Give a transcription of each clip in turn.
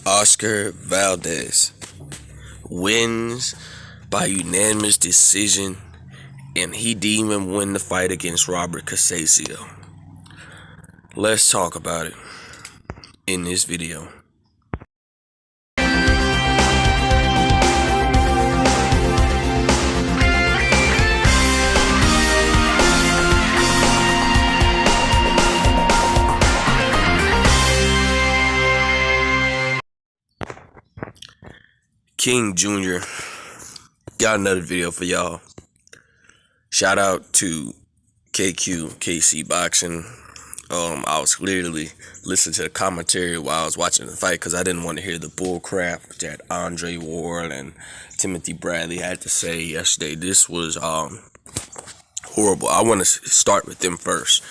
Oscar Valdez wins by unanimous decision, and he didn't even win the fight against Robert Conceicao. Let's talk about it in this video. King Jr. got another video for y'all. Shout out to KC Boxing. I was literally listening to the commentary while I was watching the fight because I didn't want to hear the bull crap that Andre Ward and Timothy Bradley had to say yesterday. This was horrible. I want to start with them first.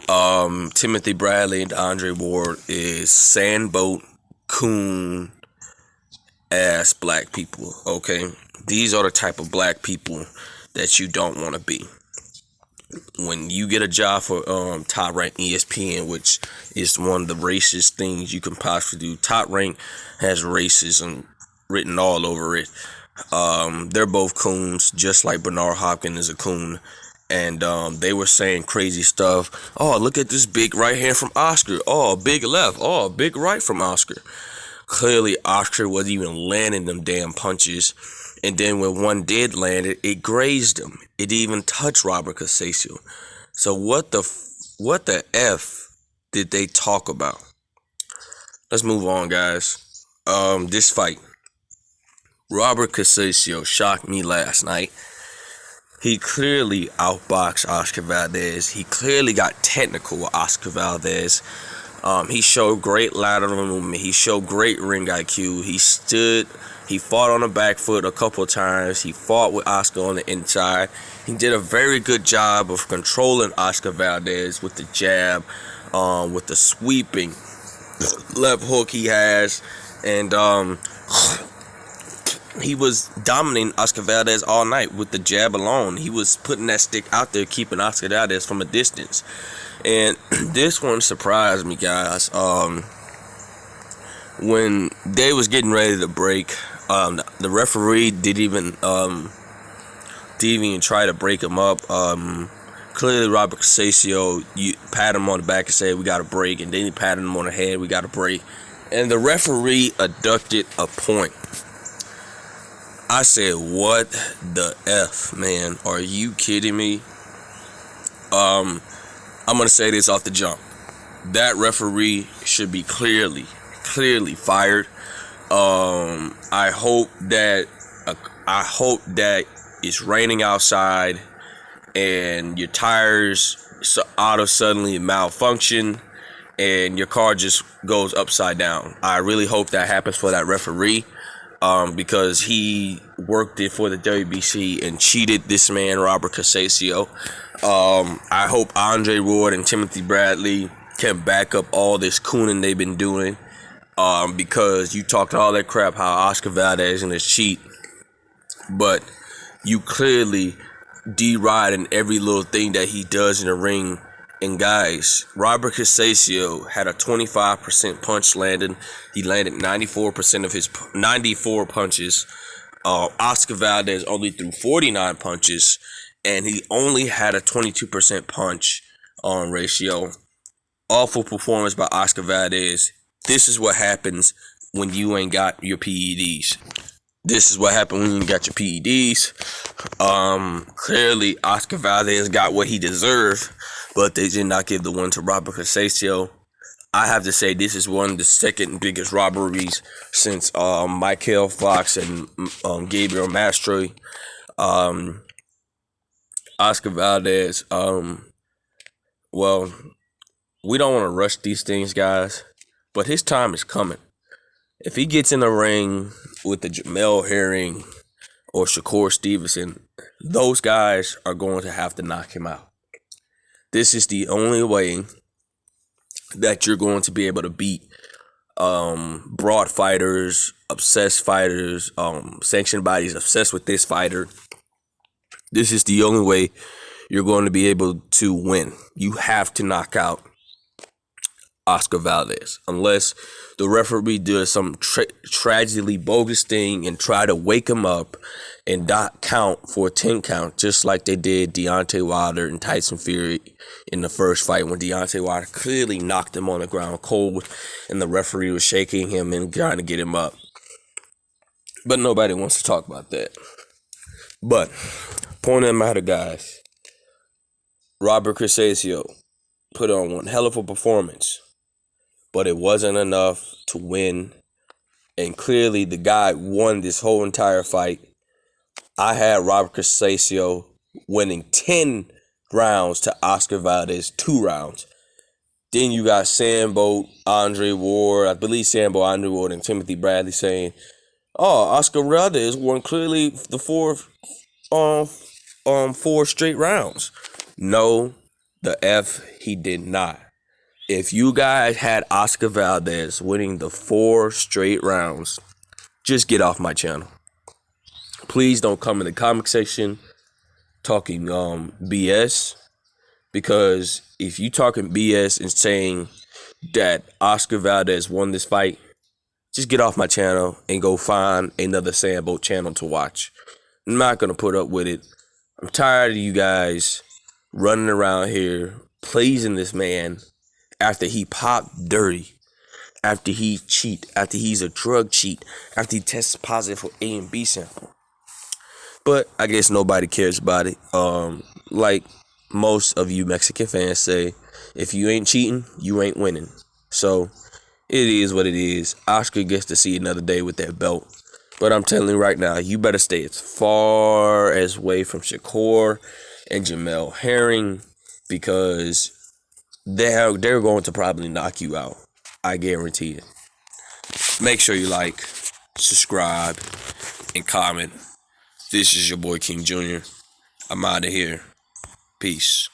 Timothy Bradley and Andre Ward is sandboat coon ass black people, okay? These are the type of black people that you don't want to be. When you get a job for Top Rank ESPN, which is one of the racist things you can possibly do. Top Rank has racism written all over it. They're both coons, just like Bernard Hopkins is a coon. And they were saying crazy stuff. Oh, look at this big right hand from Oscar. Oh, big left. Oh, big right from Oscar. Clearly, Oscar wasn't even landing them damn punches. And then when one did land it, it grazed him. It didn't even touch Robert Conceicao. So what the F did they talk about? Let's move on, guys. This fight. Robert Conceicao shocked me last night. He clearly outboxed Oscar Valdez. He clearly got technical with Oscar Valdez. He showed great lateral movement. He showed great ring IQ. He fought on the back foot a couple of times. He fought with Oscar on the inside. He did a very good job of controlling Oscar Valdez with the jab, with the sweeping left hook he has. And he was dominating Oscar Valdez all night with the jab alone. He was putting that stick out there, keeping Oscar Valdez from a distance. And this one surprised me, guys. When they was getting ready to break, the referee didn't even try to break him up. Clearly, Robert Conceicao, you pat him on the back and said, "We got to break," and then he patted him on the head, "We got to break," and the referee deducted a point. I said, "What the F, man? Are you kidding me?" I'm going to say this off the jump. That referee should be clearly fired. I hope that it's raining outside and your tires suddenly malfunction and your car just goes upside down. I really hope that happens for that referee, because he worked it for the WBC and cheated this man, Robert Conceicao. I hope Andre Ward and Timothy Bradley can back up all this cooning they've been doing, because you talked all that crap how Oscar Valdez and his cheat, but you clearly deriding every little thing that he does in the ring. And guys, Robert Conceicao had a 25% punch landing. He landed 94% of his 94 punches. Oscar Valdez only threw 49 punches, and he only had a 22% punch ratio. Awful performance by Oscar Valdez. This is what happens when you ain't got your PEDs. This is what happened when you got your PEDs. Clearly, Oscar Valdez got what he deserved, but they did not give the one to Robert Conceicao. I have to say this is one of the second biggest robberies since Michael Fox and Gabriel Mastro. Oscar Valdez, well, we don't want to rush these things, guys, but his time is coming. If he gets in the ring with the Jamel Herring or Shakur Stevenson, those guys are going to have to knock him out. This is the only way that you're going to be able to beat broad fighters, obsessed fighters, sanctioned bodies obsessed with this fighter. This is the only way you're going to be able to win. You have to knock out Oscar Valdez, unless the referee does some tragically bogus thing and try to wake him up and not count for a 10 count, just like they did Deontay Wilder and Tyson Fury in the first fight when Deontay Wilder clearly knocked him on the ground cold and the referee was shaking him and trying to get him up. But nobody wants to talk about that. But, point of the matter, guys, Robert Conceicao put on one hell of a performance, but it wasn't enough to win. And clearly, the guy won this whole entire fight. I had Robert Conceicao winning 10 rounds to Oscar Valdez 2 rounds. Then you got Sambo, Andre Ward, I believe Sambo, Andre Ward, and Timothy Bradley saying, "Oh, Oscar Valdez won clearly the 4 straight rounds." No, the F he did not. If you guys had Oscar Valdez winning the 4 straight rounds, just get off my channel. Please don't come in the comment section talking BS, because if you talking BS and saying that Oscar Valdez won this fight, just get off my channel and go find another Sambo channel to watch. I'm not going to put up with it. I'm tired of you guys running around here pleasing this man after he popped dirty, after he cheat, after he's a drug cheat, after he tests positive for A and B sample. But I guess nobody cares about it. Like most of you Mexican fans say, if you ain't cheating, you ain't winning. So it is what it is. Oscar gets to see another day with that belt. But I'm telling you right now, you better stay as far as away from Shakur and Jamel Herring, because they're going to probably knock you out. I guarantee it. Make sure you like, subscribe, and comment. This is your boy King Jr. I'm out of here. Peace.